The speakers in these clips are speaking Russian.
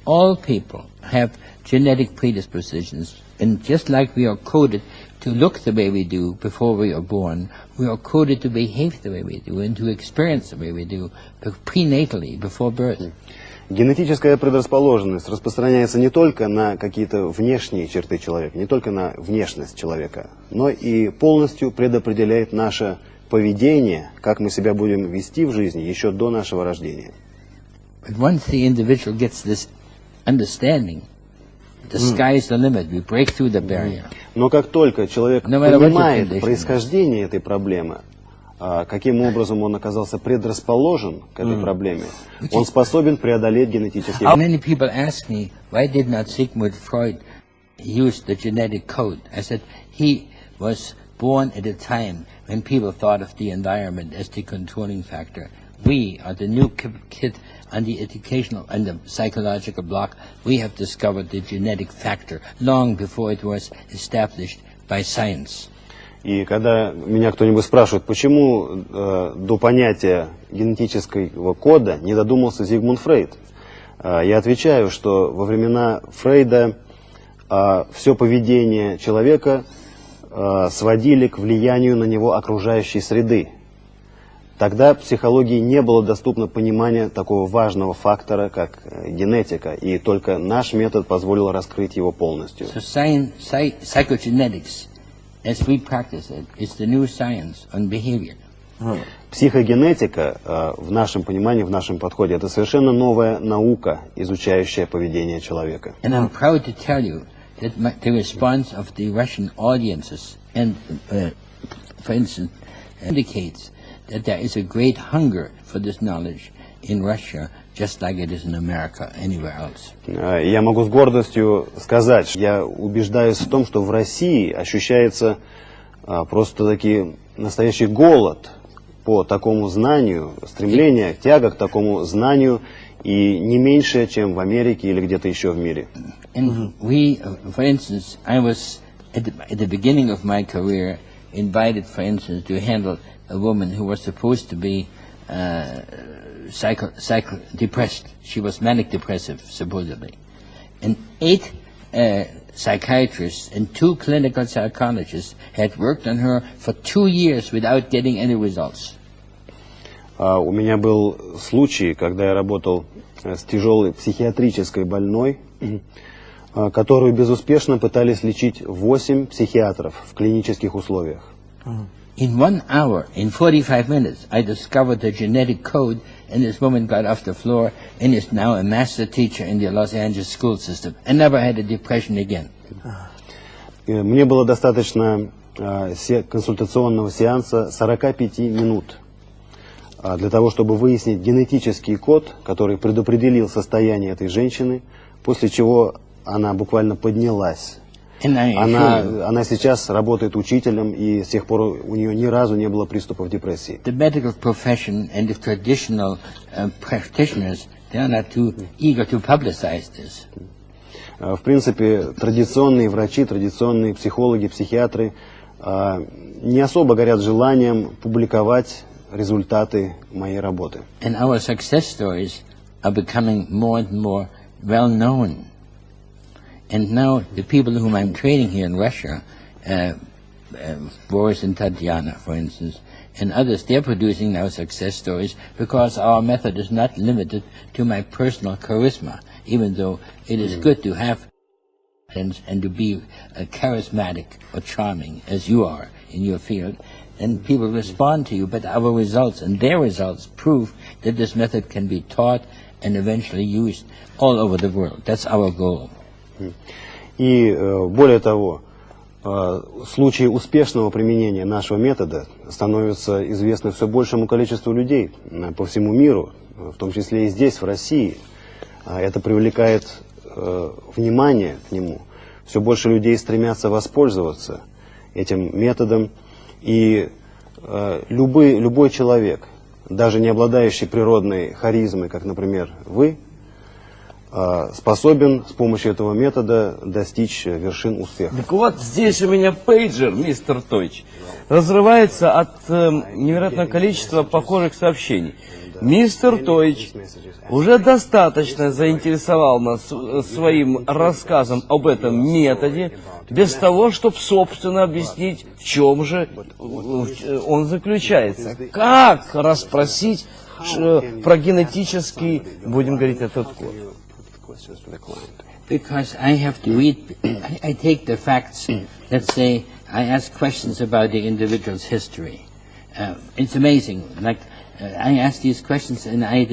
all people have genetic predispositions, and just like we are coded to look the way we do before we are born, we are coded to behave the way we do and to experience the way we do prenatally, before birth. Генетическая предрасположенность распространяется не только на какие-то внешние черты человека, не только на внешность человека, но и полностью предопределяет наше поведение, как мы себя будем вести в жизни еще до нашего рождения. But once the individual gets this understanding, the sky is the limit. We break through the barrier. Но как только человек понимает происхождение этой проблемы, каким образом он оказался предрасположен к этой проблеме, он способен преодолеть генетические... Many people ask me, why did not Sigmund Freud use the genetic code? I said, he was born at a time when people thought of the environment as the controlling factor. We are the new kid on the educational and the psychological block. We have discovered the genetic factor long before it was established by science. И когда меня кто-нибудь спрашивает, почему до понятия генетического кода не додумался Зигмунд Фрейд, я отвечаю, что во времена Фрейда все поведение человека сводили к влиянию на него окружающей среды. Тогда психологии не было доступно понимание такого важного фактора, как генетика, и только наш метод позволил раскрыть его полностью. Psychogenetics, as we practice it, is the new science on behavior. Psихогенетика, в нашем понимании, в нашем подходе, это совершенно новая наука, изучающая поведение человека. And I'm proud to tell you that the response of the Russian audiences, and for instance, indicates that there is a great hunger for this knowledge in Russia, just like it is in America, anywhere else. Я могу с гордостью сказать, что я убеждаюсь в том, что в России ощущается просто-таки настоящий голод по такому знанию, стремление, тяга к такому знанию, и не меньше, чем в Америке или где-то еще в мире. And we, for instance, I was at the beginning of my career invited, for instance, to handle a woman who was supposed to be depressed. She was manic depressive, supposedly. And 8 psychiatrists and 2 clinical psychologists had worked on her for 2 years without getting any results. У меня был случай, когда я работал с тяжелой психиатрической больной, которую безуспешно пытались лечить 8 психиатров в клинических условиях. In 1 hour, in 45 minutes, I discovered the genetic code, and this woman got off the floor and is now a master teacher in the Los Angeles school system and never had a depression again. Мне было достаточно консультационного сеанса 45 минут для того, чтобы выяснить генетический код, который предопределил состояние этой женщины, после чего она буквально поднялась. Она сейчас работает учителем, и с тех пор у нее ни разу не было приступов депрессии. The medical profession and the traditional practitioners, they are not too eager to publicize this. В принципе, традиционные врачи, традиционные психологи, психиатры не особо горят желанием публиковать результаты моей работы. And our success stories are becoming more and more well known. And now the people whom I'm training here in Russia, Boris and Tatiana, for instance, and others, they're producing now success stories because our method is not limited to my personal charisma, even though it is good to have and to be charismatic or charming as you are in your field. And people respond to you, but our results and their results prove that this method can be taught and eventually used all over the world. That's our goal. И более того, случаи успешного применения нашего метода становятся известны все большему количеству людей по всему миру, в том числе и здесь, в России. Это привлекает внимание к нему. Все больше людей стремятся воспользоваться этим методом. И любой человек, даже не обладающий природной харизмой, как, например, вы, способен с помощью этого метода достичь вершин успеха. Так вот, здесь у меня пейджер, мистер Тойч, разрывается от невероятного количества похожих сообщений. Мистер Тойч уже достаточно заинтересовал нас своим рассказом об этом методе, без того, чтобы, собственно, объяснить, в чем же он заключается. Как расспросить про генетический, будем говорить, этот код? Because I have to read, I take the facts, let's say, I ask questions about the individual's history. It's amazing, like, I ask these questions and I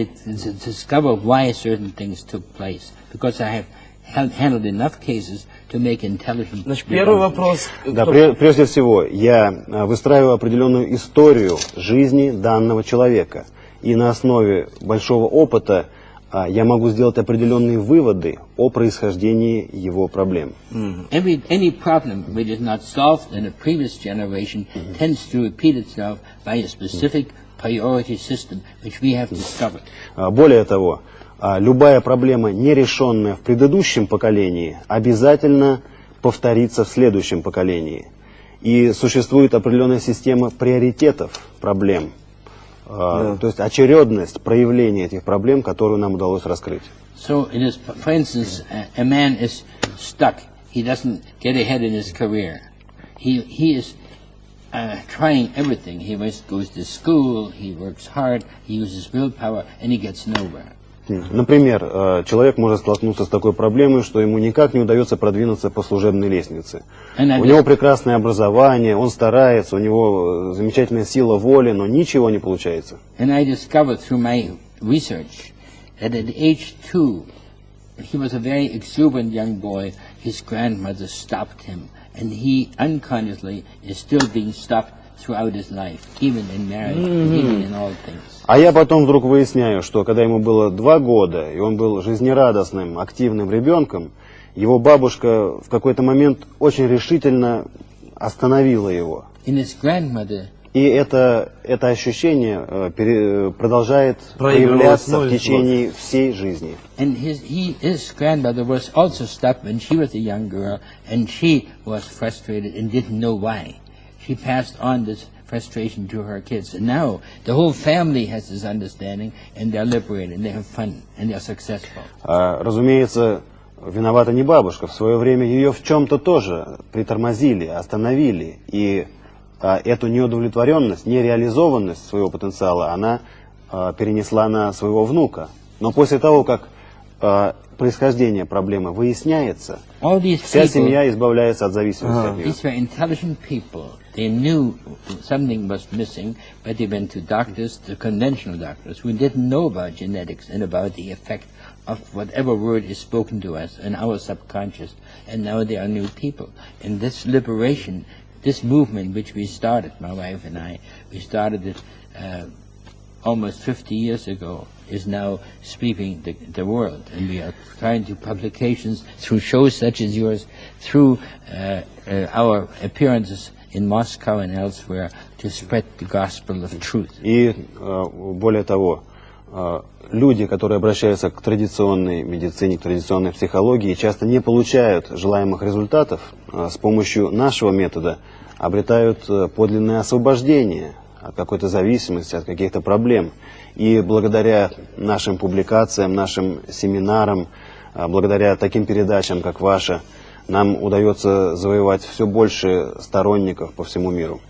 discover why certain things took place, because I have handled enough cases to make intelligent. Значит, первый вопрос. Да, прежде всего, я выстраиваю определенную историю жизни данного человека. И на основе большого опыта я могу сделать определенные выводы о происхождении его проблем. Any problem which is not solved in a previous generation tends to repeat itself by a specific priority system which we have discovered. Более того, любая проблема, не решенная в предыдущем поколении, обязательно повторится в следующем поколении. И существует определенная система приоритетов проблем. То есть очередность проявления этих проблем, которую нам удалось раскрыть. So it is, for instance, a man is stuck. He doesn't get ahead in his career. He is trying everything. He goes to school, he works hard, he uses willpower, and he gets nowhere. Например, человек может столкнуться с такой проблемой, что ему никак не удается продвинуться по служебной лестнице. У него прекрасное образование, он старается, у него замечательная сила воли, но ничего не получается. And I discovered through my research that at age 2, he was a very exuberant young boy. His grandmother stopped him, and he unconsciously is still being stopped throughout his life, even in marriage, even in all things. А я потом вдруг выясняю, что когда ему было 2 года, и он был жизнерадостным, активным ребенком, его бабушка в какой-то момент очень решительно остановила его. In his grandmother, и это ощущение продолжает проявляться в течение всей жизни. And his grandmother was also stopped when she was a young girl, and she was frustrated and didn't know why. She passed on this frustration to her kids. And now the whole family has this understanding, and they're liberated, and they have fun, and they're successful. Разумеется, виновата не бабушка. В свое время ее в чем-то тоже притормозили, остановили. И эту неудовлетворенность, нереализованность своего потенциала она перенесла на своего внука. Но после того, как происхождение проблемы выясняется, вся семья избавляется от зависимости от нее. These were intelligent people. They knew something was missing, but they went to doctors, the conventional doctors, who didn't know about genetics and about the effect of whatever word is spoken to us in our subconscious. And now they are new people. And this liberation, this movement which we started, my wife and I, we started it almost 50 years ago, is now sweeping the world. And we are trying to publications, through shows such as yours, through our appearances in Moscow and elsewhere, to spread the gospel of truth. И более того, люди, которые обращаются к традиционной медицине, к традиционной психологии, часто не получают желаемых результатов, с помощью нашего метода обретают подлинное освобождение от какой-то зависимости, от каких-то проблем. И благодаря нашим публикациям, нашим семинарам, благодаря таким передачам, как ваша, нам удается завоевать все больше сторонников по всему миру.